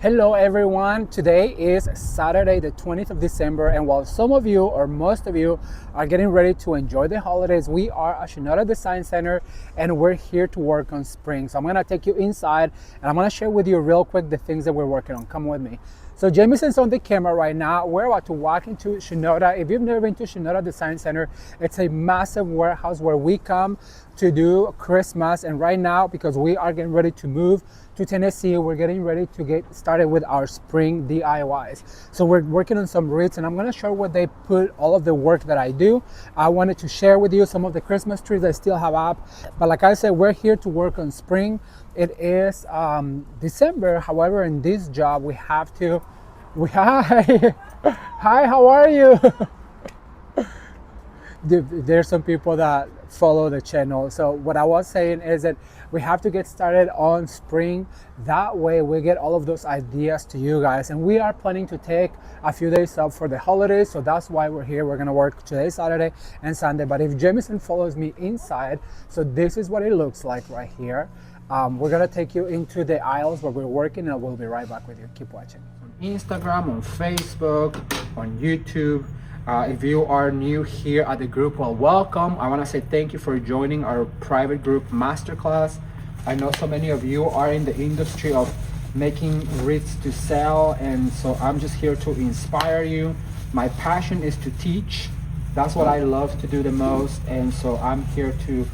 Hello everyone, today is Saturday the 20th of December, and while some of you or most of you are getting ready to enjoy the holidays, we are at Shinoda Design Center and we're here to work on spring. So I'm gonna take you inside and I'm gonna share with you real quick the things that we're working on. Come with me. So Jamison's on the camera right now. We're about to walk into Shinoda. If you've never been to Shinoda Design Center, it's a massive warehouse where we come to do Christmas. And right now, because we are getting ready to move to Tennessee, we're getting ready to get started with our spring DIYs. So we're working on some wreaths and I'm gonna show where they put all of the work that I do. I wanted to share with you some of the Christmas trees I still have up. But like I said, we're here to work on spring. It is December. However, in this job, hi, hi, how are you? There's some people that follow the channel. So what I was saying is that we have to get started on spring. That way we get all of those ideas to you guys. And we are planning to take a few days off for the holidays. So that's why we're here. We're gonna work today, Saturday and Sunday. But if Jamison follows me inside, so this is what it looks like right here. We're gonna take you into the aisles where we're working and we'll be right back with you. Keep watching. On Instagram, on Facebook, on YouTube. If you are new here at the group, well, welcome. I want to say thank you for joining our private group masterclass. I know so many of you are in the industry of making wreaths to sell, and so I'm just here to inspire you. My passion is to teach. That's what I love to do the most, and so I'm here to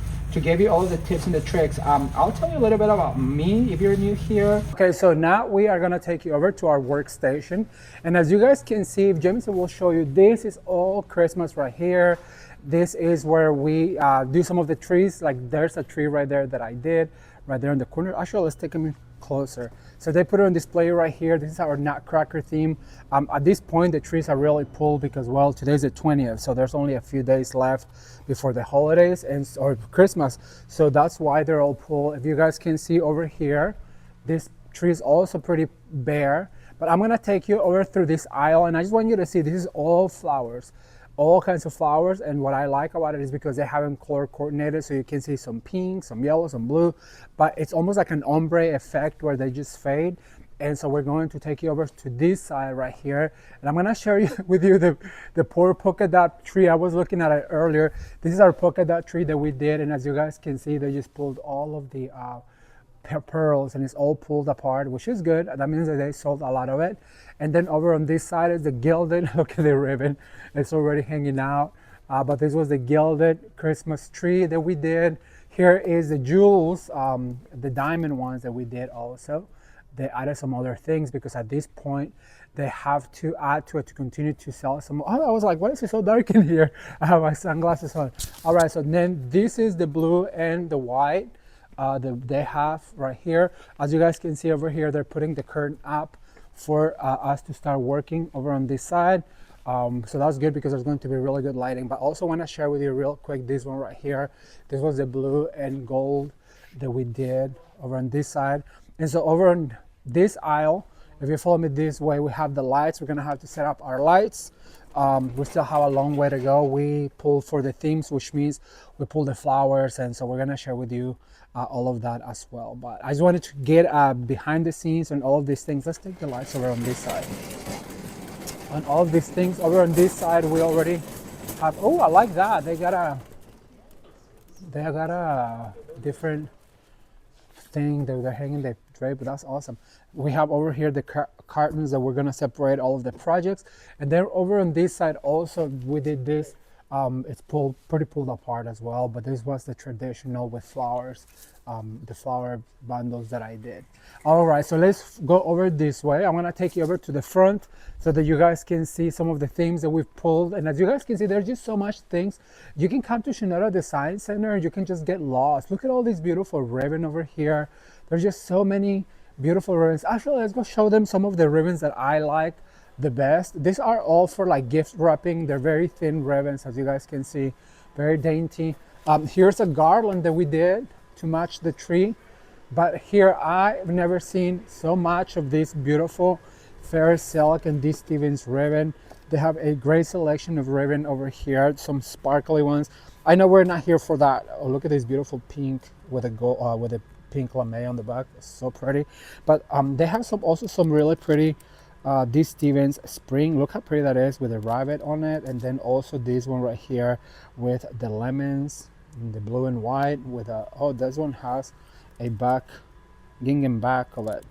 give you all the tips and the tricks. I'll tell you a little bit about me if you're new here. Okay, so now we are gonna take you over to our workstation. And as you guys can see, if Jameson will show you, this is all Christmas right here. This is where we do some of the trees. Like there's a tree right there that I did, right there in the corner. Actually, let's take them closer. So they put it on display right here. This is our Nutcracker theme. At this point, the trees are really full because, well, today's the 20th, so there's only a few days left before the holidays or Christmas. So that's why they're all full. If you guys can see over here, this tree is also pretty bare. But I'm gonna take you over through this aisle, and I just want you to see this is all flowers. All kinds of flowers, and what I like about it is because they have them color coordinated, so you can see some pink, some yellow, some blue, but it's almost like an ombre effect where they just fade. And so we're going to take you over to this side right here, and I'm gonna share with you the poor polka dot tree. I was looking at it earlier. This is our polka dot tree that we did, and as you guys can see, they just pulled all of the pearls and it's all pulled apart, which is good. That means that they sold a lot of it. And then over on this side is the gilded, look at the ribbon, it's already hanging out. But this was the gilded Christmas tree that we did. Here is the jewels, the diamond ones that we did also. They added some other things because at this point they have to add to it to continue to sell some. Oh, I was like, why is it so dark in here? I have my sunglasses on. All right, so then this is the blue and the white. They have right here. As you guys can see over here, they're putting the curtain up for us to start working over on this side. So that's good because there's going to be really good lighting. But also want to share with you real quick this one right here. This was the blue and gold that we did over on this side. And so over on this aisle, if you follow me this way, we have the lights. We're going to have to set up our lights. We still have a long way to go. We pull for the themes, which means we pull the flowers, and so we're gonna share with you all of that as well. But I just wanted to get behind the scenes and all of these things. Let's take the lights over on this side. On all of these things over on this side, we already have. Oh, I like that. They got a different thing that they're hanging the drape, but that's awesome. We have over here the cartons that we're gonna separate all of the projects, and then over on this side also we did this. It's pretty pulled apart as well, but this was the traditional with flowers, the flower bundles that I did. All right, so let's go over this way. I'm gonna take you over to the front so that you guys can see some of the themes that we've pulled. And as you guys can see, there's just so much things. You can come to Shinoda Design Center and you can just get lost. Look at all these beautiful ribbon over here. There's just so many beautiful ribbons. Actually, let's go show them some of the ribbons that I like the best. These are all for like gift wrapping. They're very thin ribbons, as you guys can see, very dainty. Here's a garland that we did to match the tree. But here I've never seen so much of this beautiful Ferris silk and D. Stevens ribbon. They have a great selection of ribbon over here, some sparkly ones. I know we're not here for that. Oh, look at this beautiful pink with a pink lame on the back. It's so pretty. But they have also some really pretty this Stevens spring. Look how pretty that is with the rabbit on it. And then also this one right here with the lemons, the blue and white with a, oh, this one has a back, gingham back of it.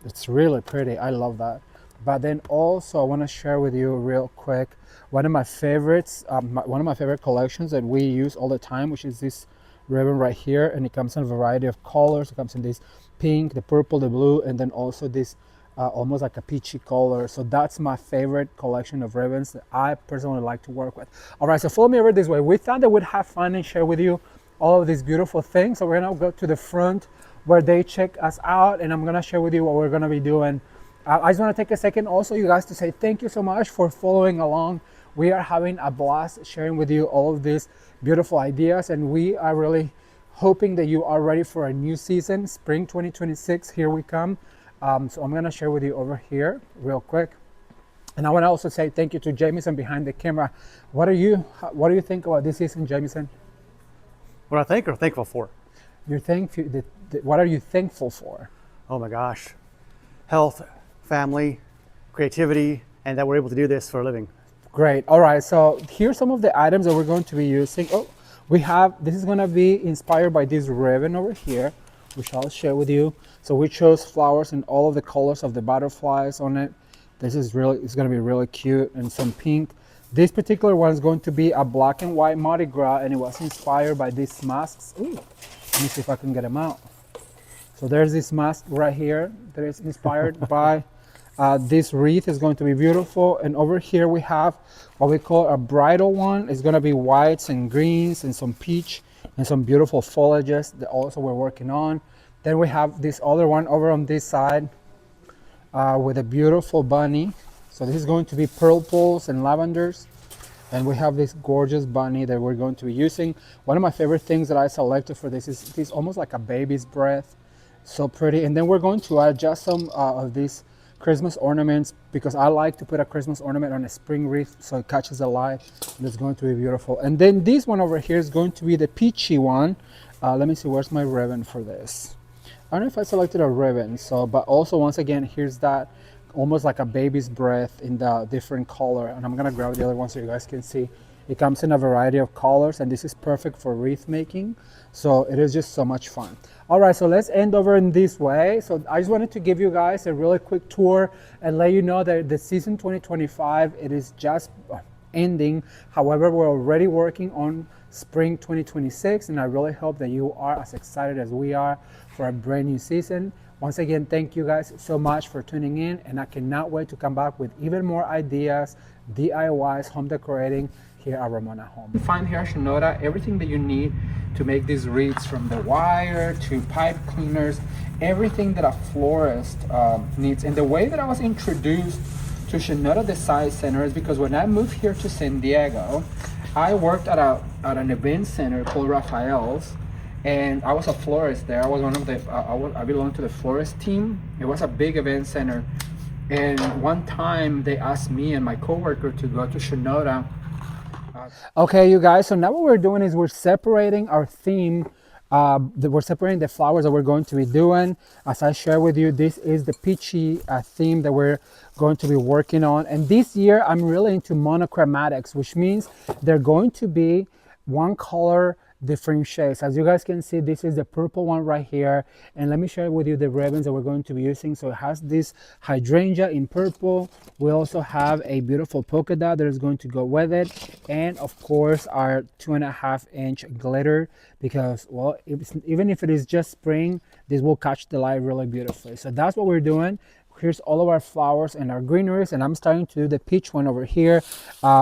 It's really pretty. I love that. But then also I want to share with you real quick one of my favorites, one of my favorite collections that we use all the time, which is this ribbon right here, and it comes in a variety of colors. It comes in this pink, the purple, the blue, and then also this almost like a peachy color. So that's my favorite collection of ribbons that I personally like to work with. All right, so follow me over this way. We thought that we'd have fun and share with you all of these beautiful things. So we're gonna go to the front where they check us out, and I'm gonna share with you what we're gonna be doing. I just want to take a second also, you guys, to say thank you so much for following along. We are having a blast sharing with you all of these beautiful ideas, and we are really hoping that you are ready for a new season. Spring 2026, here we come. So I'm going to share with you over here real quick. And I want to also say thank you to Jamison behind the camera. What do you think about this season, Jamison? What I think or thankful for? What are you thankful for? Oh my gosh. Health, family, creativity, and that we're able to do this for a living. Great. All right. So here's some of the items that we're going to be using. Oh, this is going to be inspired by this ribbon over here, which I'll share with you. So we chose flowers in all of the colors of the butterflies on it. This is it's going to be really cute, and some pink. This particular one is going to be a black and white Mardi Gras, and it was inspired by these masks. Ooh, let me see if I can get them out. So there's this mask right here that is inspired by this wreath. Is going to be beautiful. And over here we have what we call a bridal one. It's going to be whites and greens and some peach and some beautiful foliages that also we're working on. Then we have this other one over on this side with a beautiful bunny. So this is going to be purples and lavenders. And we have this gorgeous bunny that we're going to be using. One of my favorite things that I selected for this is this almost like a baby's breath. So pretty. And then we're going to add just some of these Christmas ornaments, because I like to put a Christmas ornament on a spring wreath so it catches the light, and it's going to be beautiful. And then this one over here is going to be the peachy one. Let me see, where's my ribbon for this? I don't know if I selected a ribbon. So, but also once again, here's that almost like a baby's breath in the different color. And I'm gonna grab the other one so you guys can see. It comes in a variety of colors, and this is perfect for wreath making. So it is just so much fun. All right, so let's end over in this way. So I just wanted to give you guys a really quick tour and let you know that the season 2025, it is just ending. However, we're already working on spring 2026, and I really hope that you are as excited as we are for a brand new season. Once again, thank you guys so much for tuning in, and I cannot wait to come back with even more ideas, DIYs, home decorating here at Ramon at Home. You find here at Shinoda everything that you need to make these wreaths, from the wire to pipe cleaners, everything that a florist needs. And the way that I was introduced to Shinoda Design Center is because when I moved here to San Diego, I worked at an event center called Raphael's, and I was a florist there. I was one of the, I belonged to the florist team. It was a big event center. And one time they asked me and my coworker to go to Shinoda. Okay, you guys, so now what we're doing is we're separating our theme. We're separating the flowers that we're going to be doing. As I share with you, this is the peachy theme that we're going to be working on. And this year, I'm really into monochromatics, which means they're going to be one color, different shades. As you guys can see, this is the purple one right here, and let me share with you the ribbons that we're going to be using. So it has this hydrangea in purple. We also have a beautiful polka dot that is going to go with it, and of course our 2.5-inch glitter, because, well, even if it is just spring, this will catch the light really beautifully. So that's what we're doing. Here's all of our flowers and our greeneries, and I'm starting to do the peach one over here.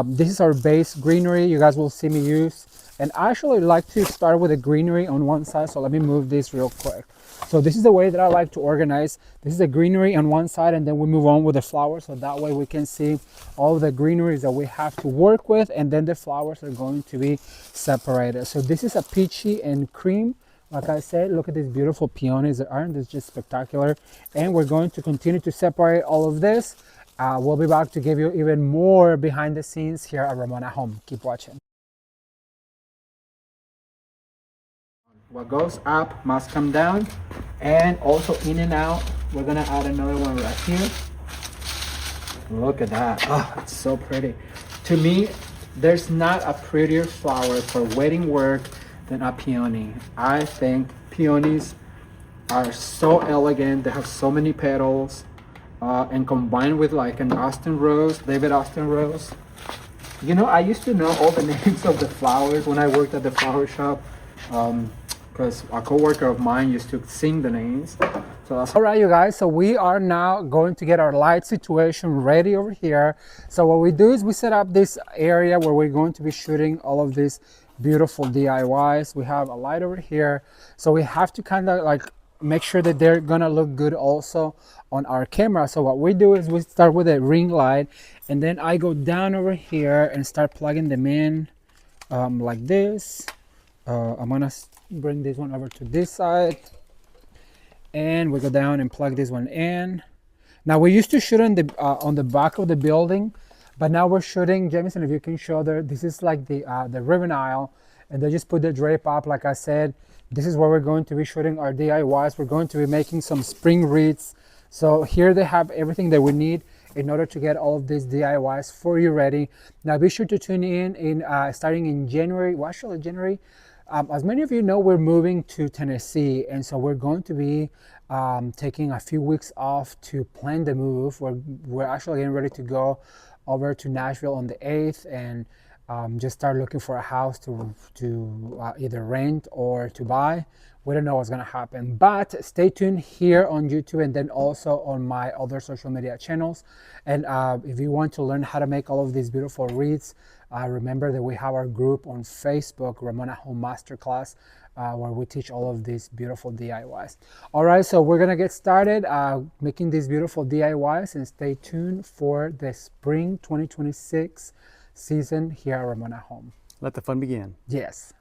This is our base greenery you guys will see me use. And I actually like to start with the greenery on one side, so let me move this real quick. So this is the way that I like to organize. This is the greenery on one side, and then we move on with the flowers, so that way we can see all the greeneries that we have to work with, and then the flowers are going to be separated. So this is a peachy and cream. Like I said, look at these beautiful peonies that aren't this just spectacular. And we're going to continue to separate all of this. We'll be back to give you even more behind the scenes here at Ramon at Home. Keep watching. What goes up must come down, and also in and out. We're gonna add another one right here. Look at that. Oh, it's so pretty. To me, there's not a prettier flower for wedding work than a peony. I think peonies are so elegant. They have so many petals, and combined with like an Austin rose, David Austin rose. You know, I used to know all the names of the flowers when I worked at the flower shop, because a coworker of mine used to sing the names. So that's all right, you guys. So we are now going to get our light situation ready over here. So what we do is we set up this area where we're going to be shooting all of these beautiful DIYs. We have a light over here, so we have to kind of like make sure that they're gonna look good also on our camera. So what we do is we start with a ring light, and then I go down over here and start plugging them in like this. I'm gonna bring this one over to this side, and we go down and plug this one in. Now we used to shoot on the back of the building, but now we're shooting, Jameson, if you can show there, this is like the ribbon aisle, and they just put the drape up. Like I said, this is where we're going to be shooting our DIYs. We're going to be making some spring wreaths. So here they have everything that we need in order to get all of these DIYs for you ready. Now be sure to tune in starting in January, well, actually January. As many of you know, we're moving to Tennessee, and so we're going to be taking a few weeks off to plan the move. We're actually getting ready to go over to Nashville on the 8th and just start looking for a house to either rent or to buy. We don't know what's going to happen, but stay tuned here on YouTube and then also on my other social media channels. And if you want to learn how to make all of these beautiful wreaths, remember that we have our group on Facebook, Ramon at Home Masterclass, where we teach all of these beautiful DIYs. All right, so we're gonna get started making these beautiful DIYs, and stay tuned for the spring 2026 season here at Ramon at Home. Let the fun begin. Yes.